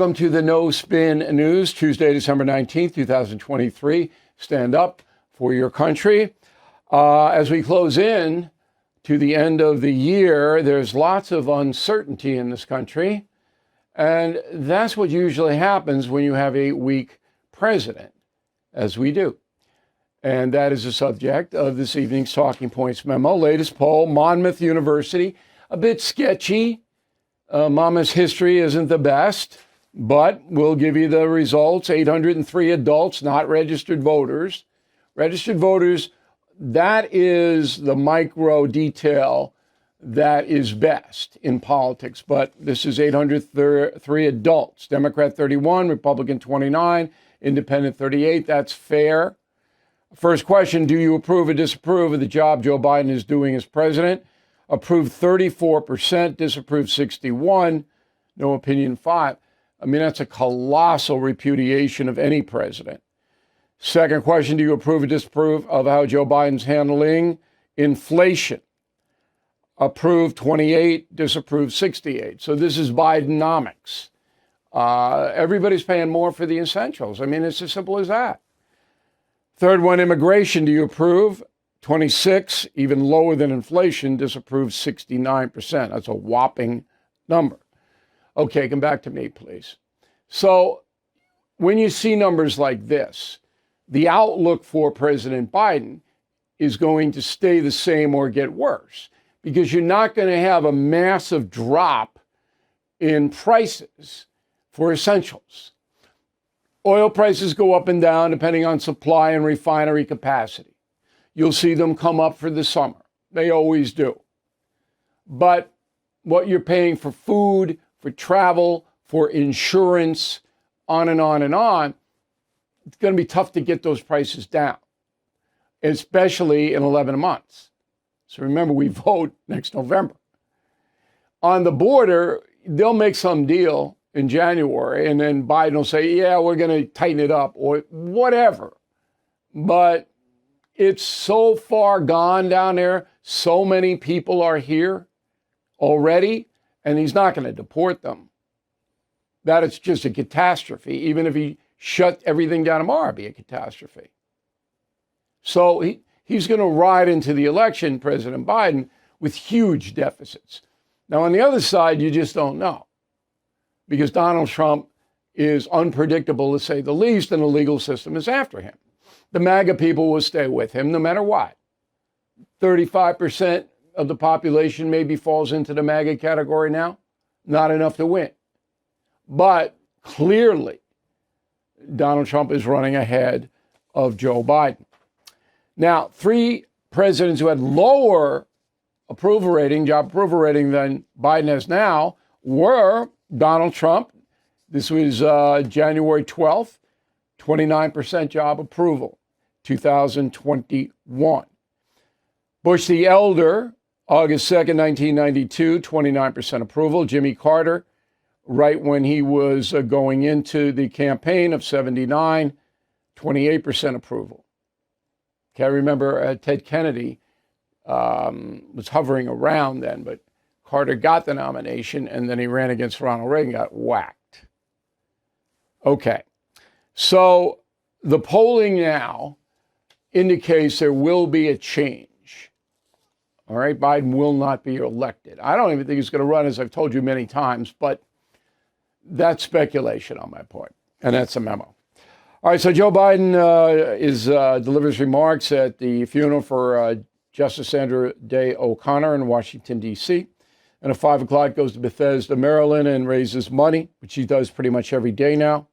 Welcome to the No Spin News, Tuesday, December 19th, 2023. Stand up for your country. As we close in to the end of the year, there's lots of uncertainty in this country. And that's what usually happens when you have a weak president, as we do. And that is the subject of this evening's Talking Points Memo. Latest poll, Monmouth University, a bit sketchy. Monmouth's history isn't the best, but we'll give you the results. 803 adults, not registered voters. Registered voters, that is the micro detail that is best in politics. But this is 803 adults. Democrat 31, Republican 29, Independent 38. That's fair. First question, do you approve or disapprove of the job Joe Biden is doing as president? Approve 34%, disapprove 61%, no opinion 5%. I mean, that's a colossal repudiation of any president. Second question, do you approve or disapprove of how Joe Biden's handling inflation? Approve 28%, disapprove 68%. So this is Bidenomics. Everybody's paying more for the essentials. I mean, it's as simple as that. Third one, immigration, do you approve? 26%, even lower than inflation, disapproves 69%. That's a whopping number. Okay, come back to me, please. So when you see numbers like this, the outlook for President Biden is going to stay the same or get worse, because you're not going to have a massive drop in prices for essentials. Oil prices go up and down depending on supply and refinery capacity. You'll see them come up for the summer. They always do. But what you're paying for food, for travel, for insurance, on and on and on, it's going to be tough to get those prices down, especially in 11 months. So remember, we vote next November. On the border, they'll make some deal in January, and then Biden will say, yeah, we're going to tighten it up or whatever. But it's so far gone down there. So many people are here already, and he's not going to deport them. That it's just a catastrophe. Even if he shut everything down tomorrow, it'd be a catastrophe. So he's going to ride into the election, President Biden, with huge deficits. Now, on the other side, you just don't know, because Donald Trump is unpredictable, to say the least, and the legal system is after him. The MAGA people will stay with him no matter what. 35% of the population maybe falls into the MAGA category now. Not enough to win. But clearly, Donald Trump is running ahead of Joe Biden. Now, three presidents who had lower approval rating, job approval rating than Biden has now were Donald Trump. This was January 12th, 29% job approval. 2021. Bush the Elder, August 2nd, 1992, 29% approval. Jimmy Carter, right when he was going into the campaign of 79, 28% approval. Okay, I remember Ted Kennedy was hovering around then, but Carter got the nomination, and then he ran against Ronald Reagan, got whacked. Okay, so the polling now indicates there will be a change. All right, Biden will not be elected. I don't even think he's going to run, as I've told you many times, but that's speculation on my part, and that's a memo. All right, so Joe Biden delivers remarks at the funeral for Justice Sandra Day O'Connor in Washington, D.C., and at 5 o'clock goes to Bethesda, Maryland, and raises money, which he does pretty much every day now.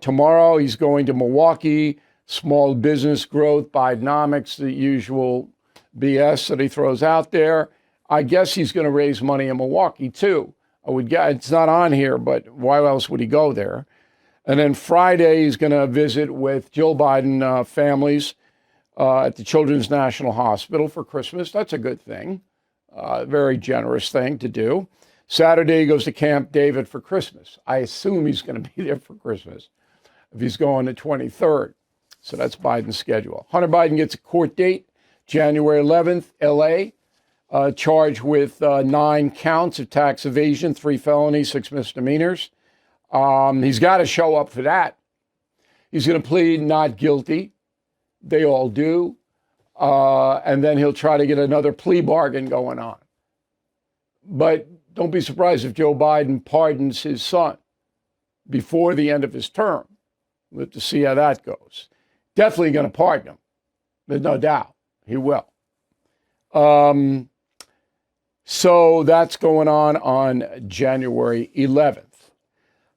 Tomorrow, he's going to Milwaukee. Small business growth, Bidenomics, the usual BS that he throws out there. I guess he's going to raise money in Milwaukee, too. I would guess it's not on here, but why else would he go there? And then Friday, he's going to visit with Jill Biden families at the Children's National Hospital for Christmas. That's a good thing. Very generous thing to do. Saturday, he goes to Camp David for Christmas. I assume he's going to be there for Christmas if he's going the 23rd. So that's Biden's schedule. Hunter Biden gets a court date, January 11th, L.A., charged with 9 counts of tax evasion, 3 felonies, 6 misdemeanors. He's got to show up for that. He's going to plead not guilty. They all do. And then he'll try to get another plea bargain going on. But don't be surprised if Joe Biden pardons his son before the end of his term. We'll have to see how that goes. Definitely going to pardon him. There's no doubt. He will. So that's going on January 11th.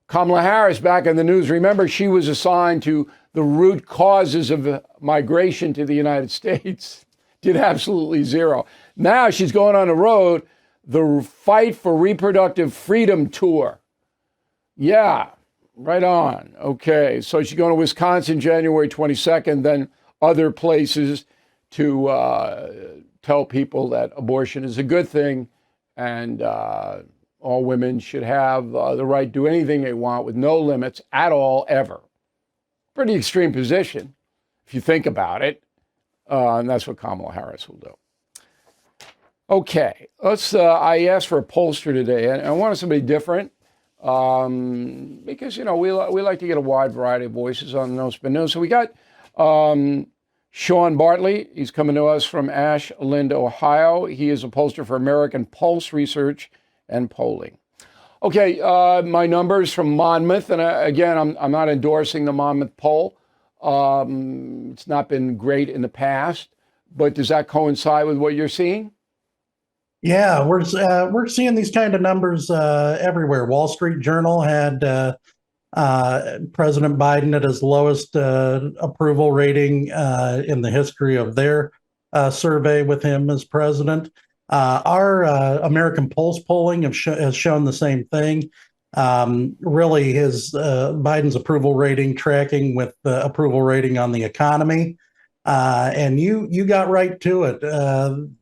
Kamala Harris back in the news. Remember, she was assigned to the root causes of migration to the United States. Did absolutely zero. Now she's going on the road, the Fight for Reproductive Freedom tour. Yeah, right on. Okay, so she's going to Wisconsin January 22nd, then other places to tell people that abortion is a good thing and all women should have the right to do anything they want with no limits at all, ever. Pretty extreme position, if you think about it. And that's what Kamala Harris will do. Okay, I asked for a pollster today, and I wanted somebody different because, we like to get a wide variety of voices on No Spin News. So we got Sean Bartlett. He's coming to us from Ashland, Ohio. He is a pollster for American Pulse Research and Polling. Okay, my numbers from Monmouth, and again, I'm not endorsing the Monmouth poll. It's not been great in the past, but does that coincide with what you're seeing? Yeah, we're seeing these kind of numbers everywhere. Wall Street Journal had President Biden at his lowest approval rating in the history of their survey with him as president. Our American Pulse polling has shown the same thing. Really, his Biden's approval rating tracking with the approval rating on the economy. And you got right to it.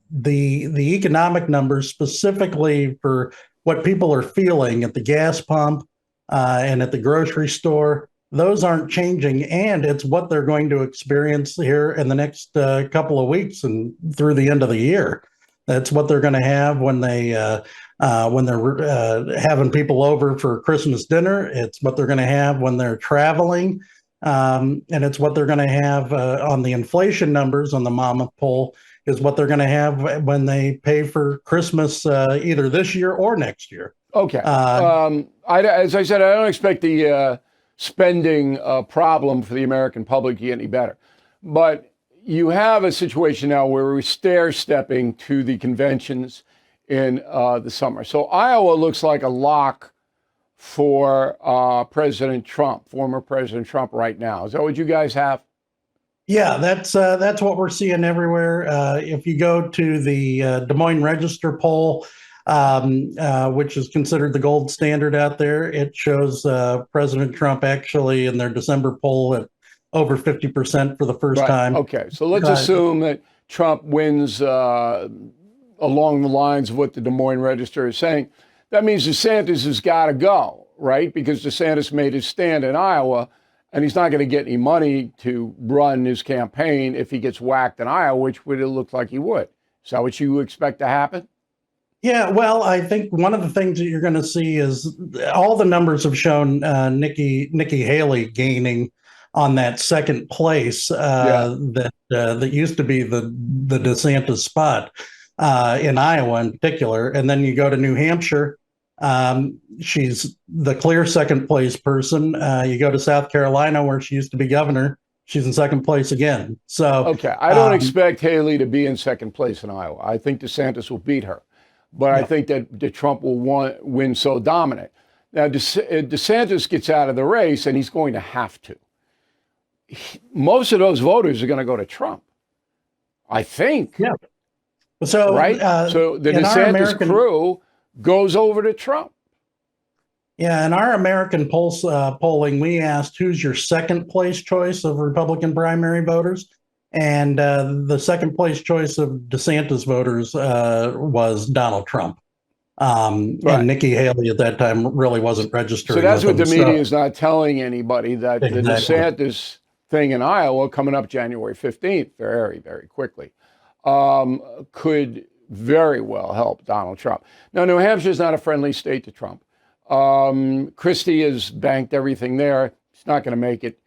The economic numbers, specifically for what people are feeling at the gas pump and at the grocery store, those aren't changing, and it's what they're going to experience here in the next couple of weeks and through the end of the year. That's what they're going to have when they're having people over for Christmas dinner. It's what they're going to have when they're traveling, and it's what they're going to have on the inflation numbers on the Monmouth poll. Is what they're going to have when they pay for Christmas either this year or next year. Okay. As I said, I don't expect the spending problem for the American public to get any better. But you have a situation now where we're stair-stepping to the conventions in the summer. So Iowa looks like a lock for President Trump, former President Trump right now. Is that what you guys have? Yeah, that's what we're seeing everywhere. If you go to the Des Moines Register poll, which is considered the gold standard out there, it shows President Trump actually in their December poll at over 50% for the first time. Okay, so let's assume that Trump wins along the lines of what the Des Moines Register is saying. That means DeSantis has got to go, right? Because DeSantis made his stand in Iowa, and he's not going to get any money to run his campaign if he gets whacked in Iowa, which would look like he would. Is that what you expect to happen? Yeah, well, I think one of the things that you're going to see is all the numbers have shown Nikki Haley gaining on that second place that used to be the DeSantis spot in Iowa in particular. And then you go to New Hampshire. She's the clear second place person. You go to South Carolina, where she used to be governor. She's in second place again. So, okay, I don't expect Haley to be in second place in Iowa. I think DeSantis will beat her, but I think that Trump will win so dominant. Now, DeSantis gets out of the race, and he's going to have to. Most of those voters are going to go to Trump, I think. Yeah. So, right. So the DeSantis crew goes over to Trump. Yeah, in our American Pulse polling, we asked who's your second place choice of Republican primary voters, and the second place choice of DeSantis voters was Donald Trump. And Nikki Haley at that time really wasn't registering. So that's what the media is not telling anybody, that the DeSantis thing in Iowa coming up January 15th, very, very quickly, could very well help Donald Trump. Now, New Hampshire is not a friendly state to Trump. Christie has banked everything there. She's not going to make it.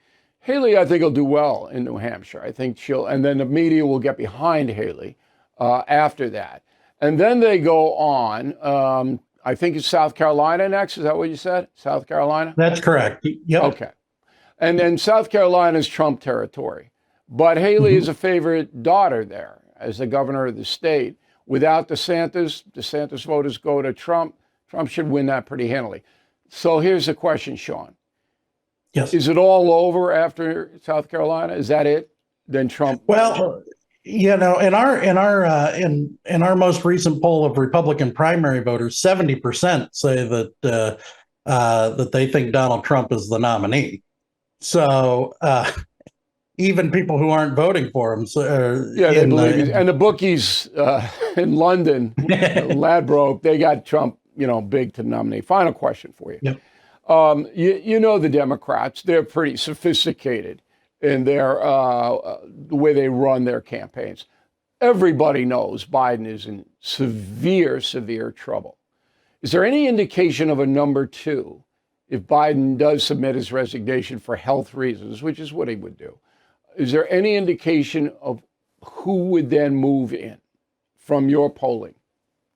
Haley, I think, will do well in New Hampshire. I think and then the media will get behind Haley after that. And then they go on. I think it's South Carolina next. Is that what you said? South Carolina? That's correct. Yep. Okay. And then South Carolina is Trump territory. But Haley is a favorite daughter there as the governor of the state. Without DeSantis voters go to Trump. Trump should win that pretty handily. So here's the question, Sean. Yes. Is it all over after South Carolina? Is that it? Then Trump. Well, in our most recent poll of Republican primary voters, 70% say that they think Donald Trump is the nominee. So even people who aren't voting for him, they believe it. And the bookies in London, Ladbroke, they got Trump, big to nominate. Final question for you. Yep. The Democrats, they're pretty sophisticated in their the way they run their campaigns. Everybody knows Biden is in severe, severe trouble. Is there any indication of a number two if Biden does submit his resignation for health reasons, which is what he would do? Is there any indication of who would then move in from your polling?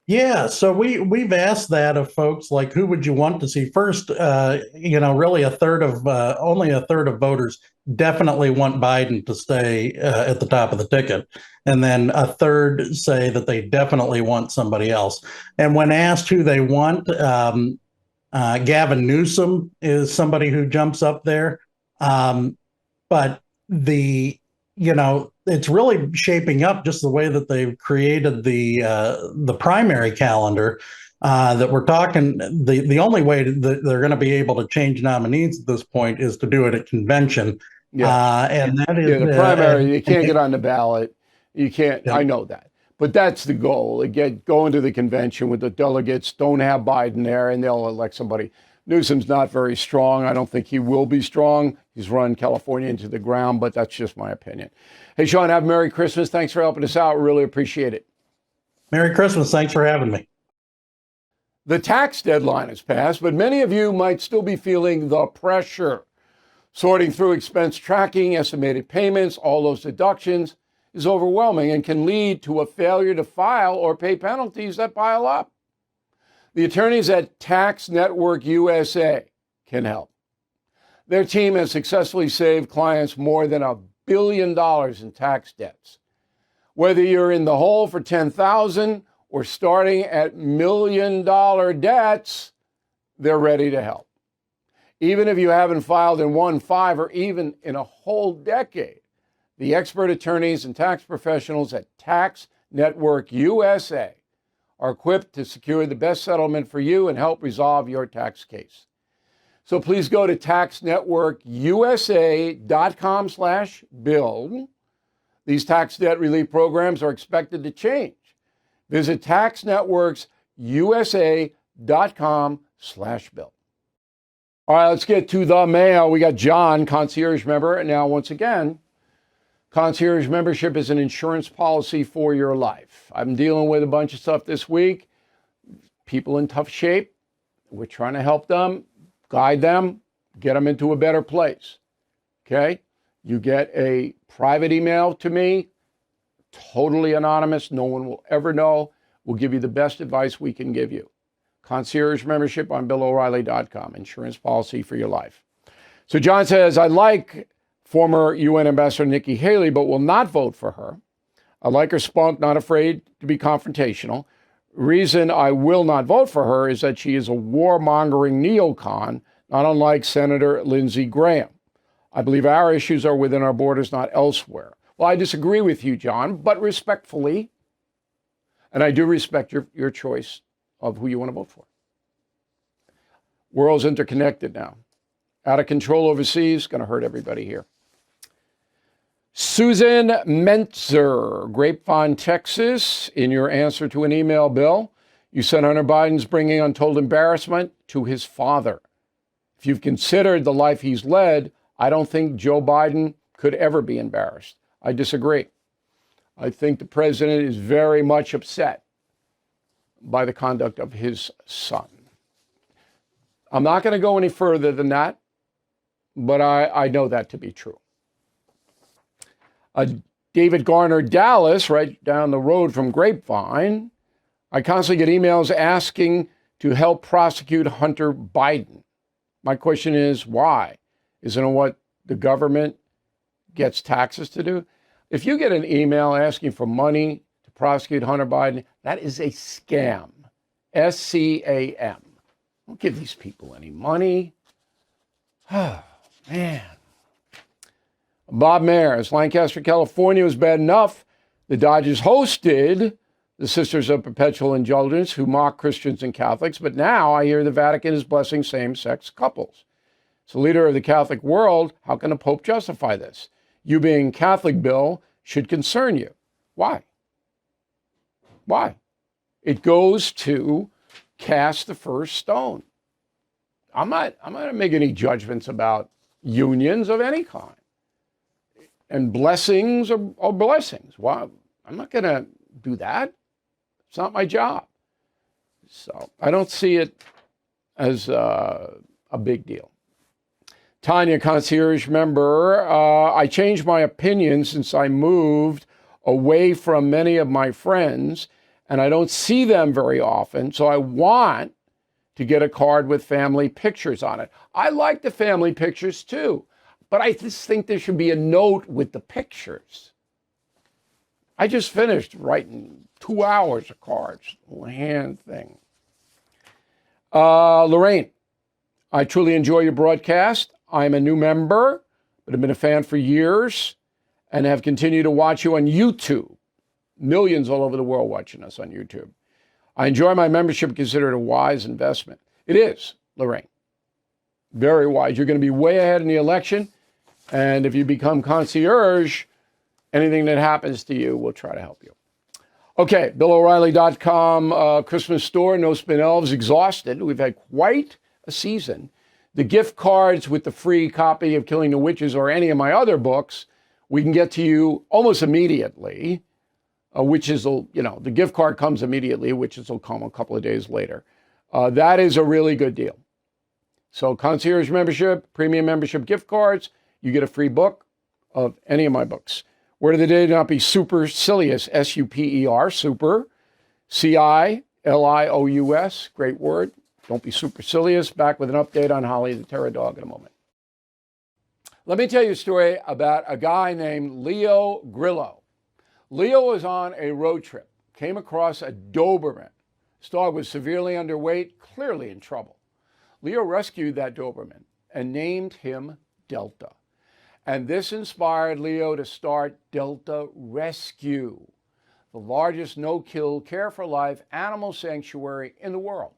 Yeah, so we've asked that of folks, like, who would you want to see first? Really only a third of voters definitely want Biden to stay at the top of the ticket, and then a third say that they definitely want somebody else. And when asked who they want, Gavin Newsom is somebody who jumps up there, but it's really shaping up just the way that they've created the primary calendar, that we're talking. The only way that they're going to be able to change nominees at this point is to do it at convention. And that is the primary. You can't get on the ballot. You can't. Yeah. I know that, but that's the goal. Go into the convention with the delegates. Don't have Biden there, and they'll elect somebody. Newsom's not very strong. I don't think he will be strong. He's run California into the ground, but that's just my opinion. Hey, Sean, have a Merry Christmas. Thanks for helping us out. Really appreciate it. Merry Christmas. Thanks for having me. The tax deadline has passed, but many of you might still be feeling the pressure. Sorting through expense tracking, estimated payments, all those deductions is overwhelming and can lead to a failure to file or pay penalties that pile up. The attorneys at Tax Network USA can help. Their team has successfully saved clients more than $1 billion in tax debts. Whether you're in the hole for $10,000 or starting at $1 million debts, they're ready to help. Even if you haven't filed in 1, 5, or even in a whole decade, the expert attorneys and tax professionals at Tax Network USA are equipped to secure the best settlement for you and help resolve your tax case. So please go to taxnetworkusa.com/bill. These tax debt relief programs are expected to change. Visit taxnetworksusa.com/bill. All right, let's get to the mail. We got John, concierge member. And now, once again, concierge membership is an insurance policy for your life. I'm dealing with a bunch of stuff this week. People in tough shape. We're trying to help them, guide them, get them into a better place. Okay? You get a private email to me, totally anonymous. No one will ever know. We'll give you the best advice we can give you. Concierge membership on BillO'Reilly.com. Insurance policy for your life. So John says, I like former UN Ambassador Nikki Haley, but will not vote for her. I like her spunk, not afraid to be confrontational. Reason I will not vote for her is that she is a warmongering neocon, not unlike Senator Lindsey Graham. I believe our issues are within our borders, not elsewhere. Well, I disagree with you, John, but respectfully, and I do respect your choice of who you want to vote for. World's interconnected now. Out of control overseas, going to hurt everybody here. Susan Mentzer, Grapevine, Texas. In your answer to an email, Bill, you said Hunter Biden's bringing untold embarrassment to his father. If you've considered the life he's led, I don't think Joe Biden could ever be embarrassed. I disagree. I think the president is very much upset by the conduct of his son. I'm not going to go any further than that, but I know that to be true. David Garner, Dallas, right down the road from Grapevine. I constantly get emails asking to help prosecute Hunter Biden. My question is, why? Isn't it what the government gets taxes to do? If you get an email asking for money to prosecute Hunter Biden, that is a scam. SCAM. Don't give these people any money. Oh, man. Bob Mayers, Lancaster, California was bad enough. The Dodgers hosted the Sisters of Perpetual Indulgence, who mock Christians and Catholics, but now I hear the Vatican is blessing same-sex couples. So, leader of the Catholic world, how can the Pope justify this? You being Catholic, Bill, should concern you. Why? Why? It goes to cast the first stone. I'm not going to make any judgments about unions of any kind. And blessings are blessings. Why? I'm not going to do that. It's not my job. So I don't see it as a big deal. Tanya, concierge member, I changed my opinion since I moved away from many of my friends, and I don't see them very often, so I want to get a card with family pictures on it. I like the family pictures too, but I just think there should be a note with the pictures. I just finished writing 2 hours of cards, little hand thing. Lorraine, I truly enjoy your broadcast. I'm a new member, but I've been a fan for years and have continued to watch you on YouTube. Millions all over the world watching us on YouTube. I enjoy my membership, consider it a wise investment. It is, Lorraine. Very wise. You're going to be way ahead in the election. And if you become concierge, anything that happens to you, we'll try to help you. Okay, BillO'Reilly.com Christmas store, No Spin Elves, exhausted. We've had quite a season. The gift cards with the free copy of Killing the Witches or any of my other books, we can get to you almost immediately. Witches will, the gift card comes immediately, witches will come a couple of days later. That is a really good deal. So concierge membership, premium membership gift cards, you get a free book of any of my books. Word of the day, do not be supercilious, S-U-P-E-R, super, C-I-L-I-O-U-S, great word. Don't be supercilious. Back with an update on Holly the Terror Dog in a moment. Let me tell you a story about a guy named Leo Grillo. Leo was on a road trip, came across a Doberman. His dog was severely underweight, clearly in trouble. Leo rescued that Doberman and named him Delta. And this inspired Leo to start Delta Rescue, the largest no-kill, care-for-life animal sanctuary in the world.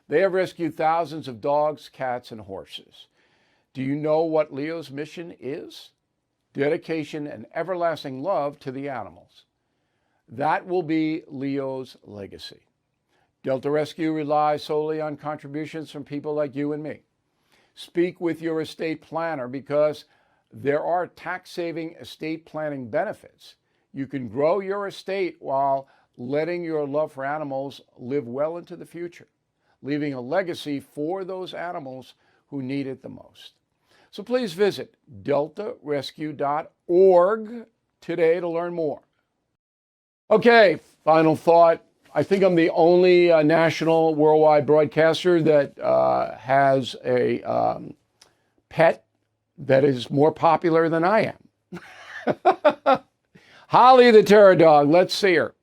They have rescued thousands of dogs, cats, and horses. Do you know what Leo's mission is? Dedication and everlasting love to the animals. That will be Leo's legacy. Delta Rescue relies solely on contributions from people like you and me. Speak with your estate planner because there are tax-saving estate planning benefits. You can grow your estate while letting your love for animals live well into the future, leaving a legacy for those animals who need it the most. So please visit deltarescue.org today to learn more. Okay, final thought. I think I'm the only national worldwide broadcaster that has a pet that is more popular than I am. Holly the Terror Dog, let's see her.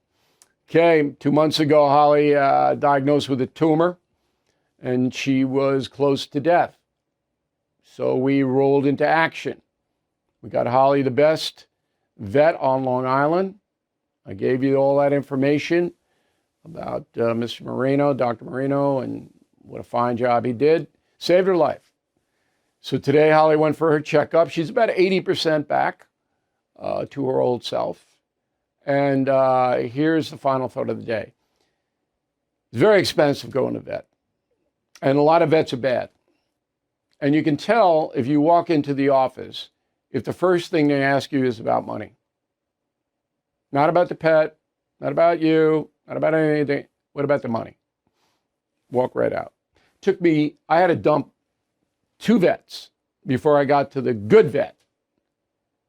Okay, 2 months ago, Holly diagnosed with a tumor, and she was close to death. So we rolled into action. We got Holly the best vet on Long Island. I gave you all that information about Mr. Marino, Dr. Marino, and what a fine job he did. Saved her life. So today, Holly went for her checkup. She's about 80% back to her old self. And here's the final thought of the day. It's very expensive going to vet. And a lot of vets are bad. And you can tell if you walk into the office, if the first thing they ask you is about money. Not about the pet, not about you, not about anything. What about the money? Walk right out. I had to dump 2 vets before I got to the good vet,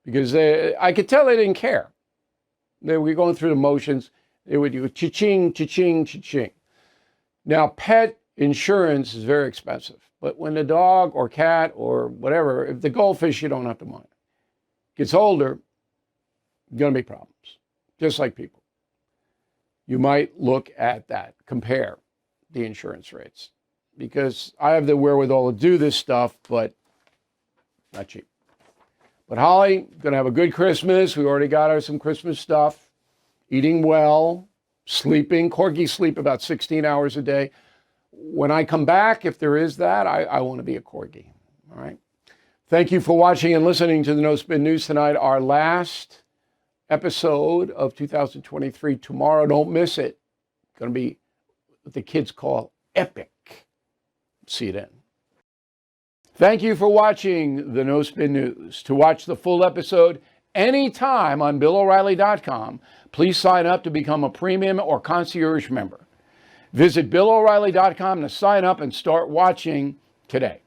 because I could tell they didn't care. They were going through the motions. They would do cha-ching, cha-ching, cha-ching. Now, pet insurance is very expensive, but when the dog or cat or whatever, if the goldfish, you don't have to mind. Gets older, going to be problems, just like people. You might look at that, compare the insurance rates, because I have the wherewithal to do this stuff, but not cheap. But Holly, going to have a good Christmas. We already got her some Christmas stuff. Eating well, sleeping. Corgis sleep about 16 hours a day. When I come back, if there is that, I want to be a Corgi. All right. Thank you for watching and listening to the No Spin News tonight. Our last episode of 2023 tomorrow. Don't miss it. It's going to be what the kids call epic. See you then. Thank you for watching the No Spin News. To watch the full episode anytime on BillO'Reilly.com, please sign up to become a premium or concierge member. Visit BillO'Reilly.com to sign up and start watching today.